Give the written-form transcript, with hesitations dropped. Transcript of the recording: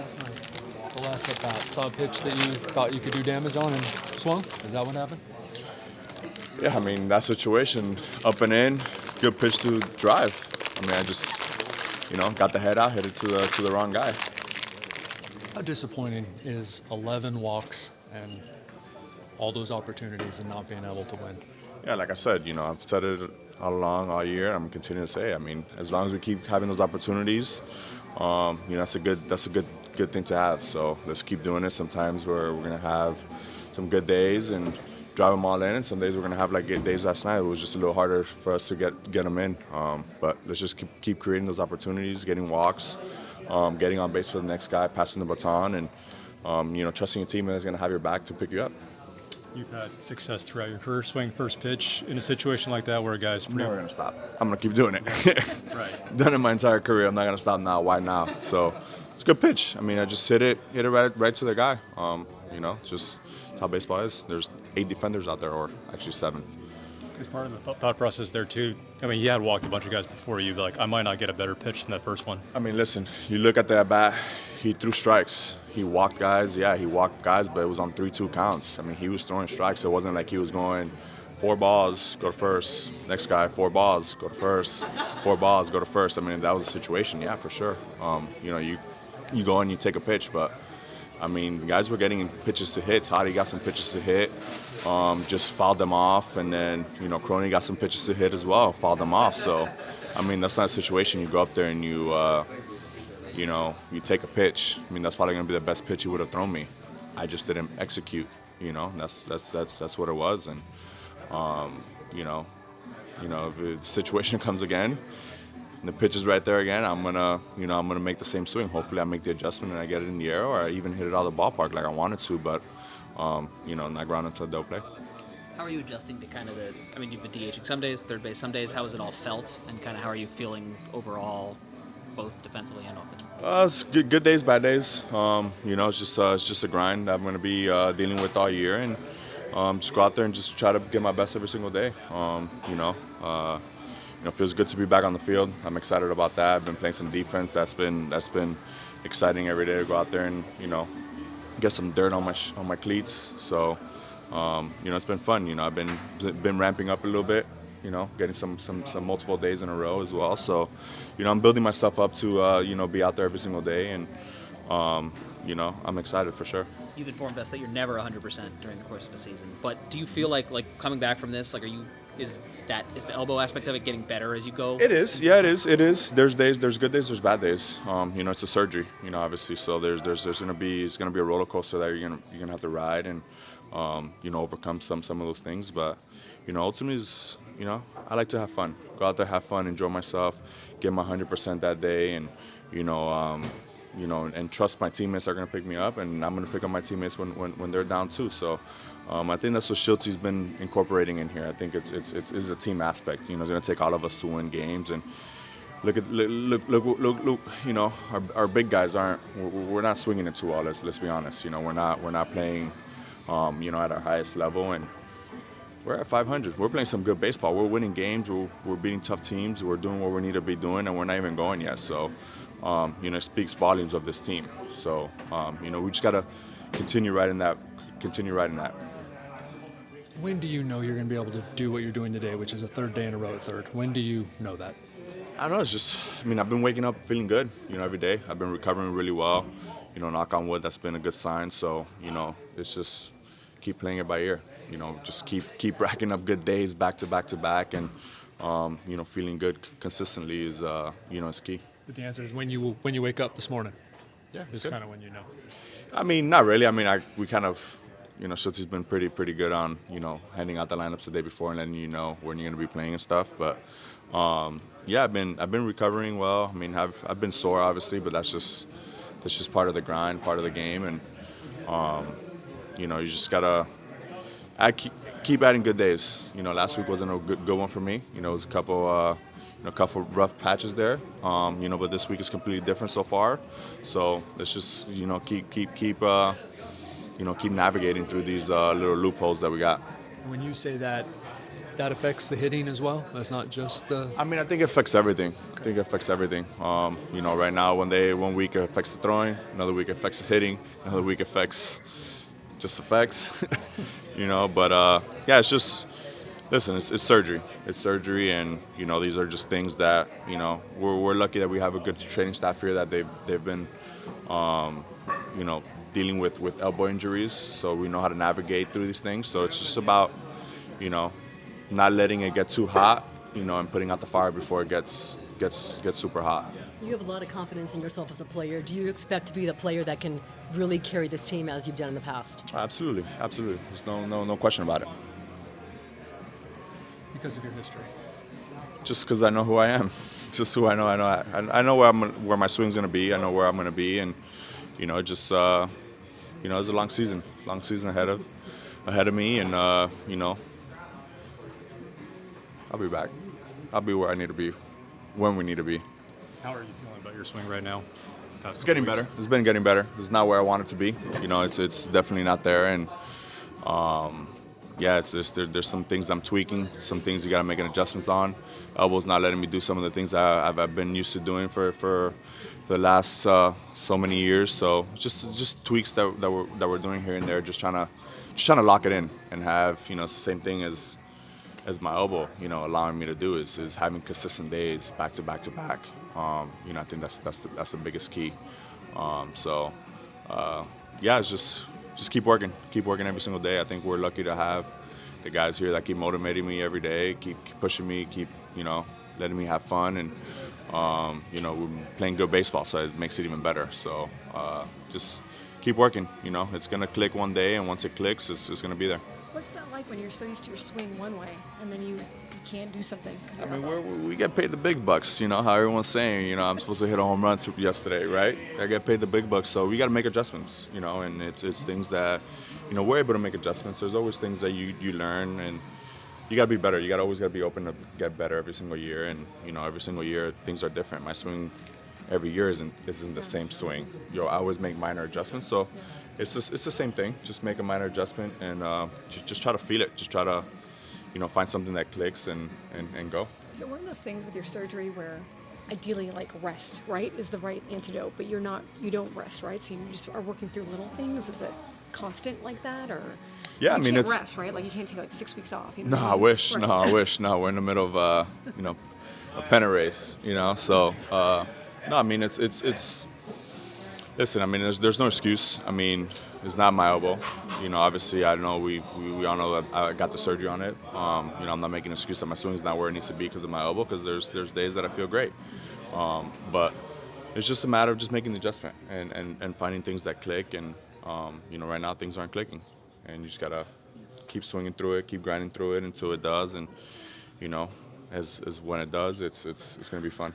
last night? The last at bat, saw a pitch that you thought you could do damage on and swung. Is that what happened? Yeah, I mean, that situation, up and in, good pitch to drive. I mean, I just, got the head out, hit it to the wrong guy. How disappointing is 11 walks and all those opportunities and not being able to win? Yeah, like I said, I've said it all along, all year. I'm continuing to say it. I mean, as long as we keep having those opportunities, that's a good thing to have. So let's keep doing it. Sometimes we're gonna have some good days and drive them all in, and some days we're gonna have like good days. Last night it was just a little harder for us to get them in. But let's just keep creating those opportunities, getting walks, getting on base for the next guy, passing the baton, and trusting your team that's gonna have your back to pick you up. You've had success throughout your career swinging first pitch in a situation like that where a guy's I'm never gonna stop. I'm gonna keep doing it. Right. Done it my entire career. I'm not gonna stop now. Why now? So it's a good pitch. I mean, I just hit it right to the guy. It's just it's how baseball is. There's 8 defenders out there, or actually 7. As part of the thought process there too, I mean, he had walked a bunch of guys before you, but like, I might not get a better pitch than that first one. I mean, listen, you look at the at bat, he threw strikes. He walked guys, but it was on 3-2 counts. I mean, he was throwing strikes. It wasn't like he was going 4 balls, go to first. Next guy, 4 balls, go to first. 4 balls, go to first. I mean, that was the situation, yeah, for sure. You go and you take a pitch, but I mean, guys were getting pitches to hit. Toddy got some pitches to hit, just fouled them off, and then Crony got some pitches to hit as well, fouled them off. So, I mean, that's not a situation you go up there and you take a pitch. I mean, that's probably gonna be the best pitch he would have thrown me. I just didn't execute. That's what it was. And if the situation comes again, and the pitch is right there again, I'm gonna make the same swing. Hopefully, I make the adjustment and I get it in the air, or I even hit it out of the ballpark like I wanted to. But not ground into a double play. How are you adjusting to kind of you've been DHing some days, third base some days. How has it all felt, and kind of how are you feeling overall, both defensively and offensively? It's good days, bad days. It's just a grind that I'm going to be dealing with all year, and just go out there and just try to get my best every single day. Feels good to be back on the field. I'm excited about that. I've been playing some defense. That's been exciting every day to go out there and get some dirt on my cleats. So it's been fun. I've been ramping up a little bit. Getting some multiple days in a row as well. So, I'm building myself up to, be out there every single day, and, I'm excited for sure. You've informed us that you're never 100% during the course of a season, but do you feel like coming back from this, is the elbow aspect of it getting better as you go? It is, yeah, it is. There's good days, there's bad days. It's a surgery, obviously. So it's gonna be a roller coaster that you're gonna have to ride and, overcome some of those things. But, ultimately is, I like to have fun. Go out there, have fun, enjoy myself, give my 100% that day, and and trust my teammates are going to pick me up, and I'm going to pick up my teammates when they're down too. So I think that's what Schultze's been incorporating in here. I think it's a team aspect. It's going to take all of us to win games, and look. Our big guys we're not swinging it too well. Let's be honest. We're not playing at our highest level, and we're at 500. We're playing some good baseball. We're winning games. We're beating tough teams. We're doing what we need to be doing, and we're not even going yet. So, it speaks volumes of this team. So, we just got to continue riding that. When do you know you're going to be able to do what you're doing today, which is a third day in a row at third? When do you know that? I don't know. It's just, I've been waking up feeling good, every day. I've been recovering really well. Knock on wood, that's been a good sign. So, it's just keep playing it by ear. Just keep racking up good days back to back, and feeling good consistently is is key. But the answer is when you wake up this morning. Yeah, it's kind of when you know. Not really. We kind of, Schultze's been pretty good on handing out the lineups the day before and letting you know when you're going to be playing and stuff. But I've been recovering well. I've been sore obviously, but that's just part of the grind, part of the game, and you just gotta. I keep adding good days. Last week wasn't a good one for me. It was a couple rough patches there. But this week is completely different so far. So let's just keep navigating through these little loopholes that we got. When you say that, that affects the hitting as well? That's not just the. I mean, I think it affects everything. I think it affects everything. You know, right now, one week it affects the throwing, another week it affects the hitting, another week affects just effects. You know, but yeah, it's just listen. It's surgery. It's surgery, and you know, these are just things that you know we're lucky that we have a good training staff here that they've been you know dealing with elbow injuries, so we know how to navigate through these things. So it's just about you know not letting it get too hot, you know, and putting out the fire before it gets super hot. You have a lot of confidence in yourself as a player. Do you expect to be the player that can really carry this team as you've done in the past? Absolutely, absolutely. There's no question about it. Because of your history. Just because I know who I am, just who I know. I know where my swing's gonna be. I know where I'm gonna be, and you know, just you know, it's a long season ahead of me, and you know, I'll be back. I'll be where I need to be, when we need to be. How are you feeling about your swing right now? It's getting better. It's been getting better. It's not where I want it to be. You know, it's definitely not there, and yeah, it's just, there's some things I'm tweaking, some things you got to make an adjustments on. Elbow's not letting me do some of the things I've been used to doing for the last so many years. So just tweaks that we're doing here and there, just trying to lock it in and have you know it's the same thing as my elbow, you know, allowing me to do is having consistent days back to back to back. You know, I think that's the biggest key. So yeah, it's just keep working every single day. I think we're lucky to have the guys here that keep motivating me every day, keep pushing me, keep you know letting me have fun, and you know we're playing good baseball, so it makes it even better. So just keep working. You know, it's gonna click one day, and once it clicks, it's gonna be there. What's that like when you're so used to your swing one way and then you can't do something? I mean, we get paid the big bucks, you know, how everyone's saying, you know, I'm supposed to hit a home run yesterday, right? I get paid the big bucks, so we got to make adjustments, you know, and it's things that, you know, we're able to make adjustments. There's always things that you learn, and you got to be better. You always got to be open to get better every single year, and, you know, every single year things are different. My swing every year isn't the same swing. You know, I always make minor adjustments, so it's the same thing. Just make a minor adjustment and just try to feel it. Just try to, you know, find something that clicks and go. Is it one of those things with your surgery where ideally like rest, right, is the right antidote, but you don't rest, right? So you just are working through little things. Is it constant like that, or? Yeah, I You mean can't it's. rest, right? Like you can't take like 6 weeks off. You know No, what I I mean? wish. Right. No, I wish. No, we're in the middle of you know, a pennant race. You know, so no, I mean it's. Listen, I mean there's no excuse. I mean it's not my elbow. You know, obviously I know we all know that I got the surgery on it. You know, I'm not making an excuse that my swing's not where it needs to be because of my elbow. Because there's days that I feel great, but it's just a matter of just making the adjustment and finding things that click. And you know, right now things aren't clicking, and you just gotta keep swinging through it, keep grinding through it until it does. And you know, as when it does, it's gonna be fun.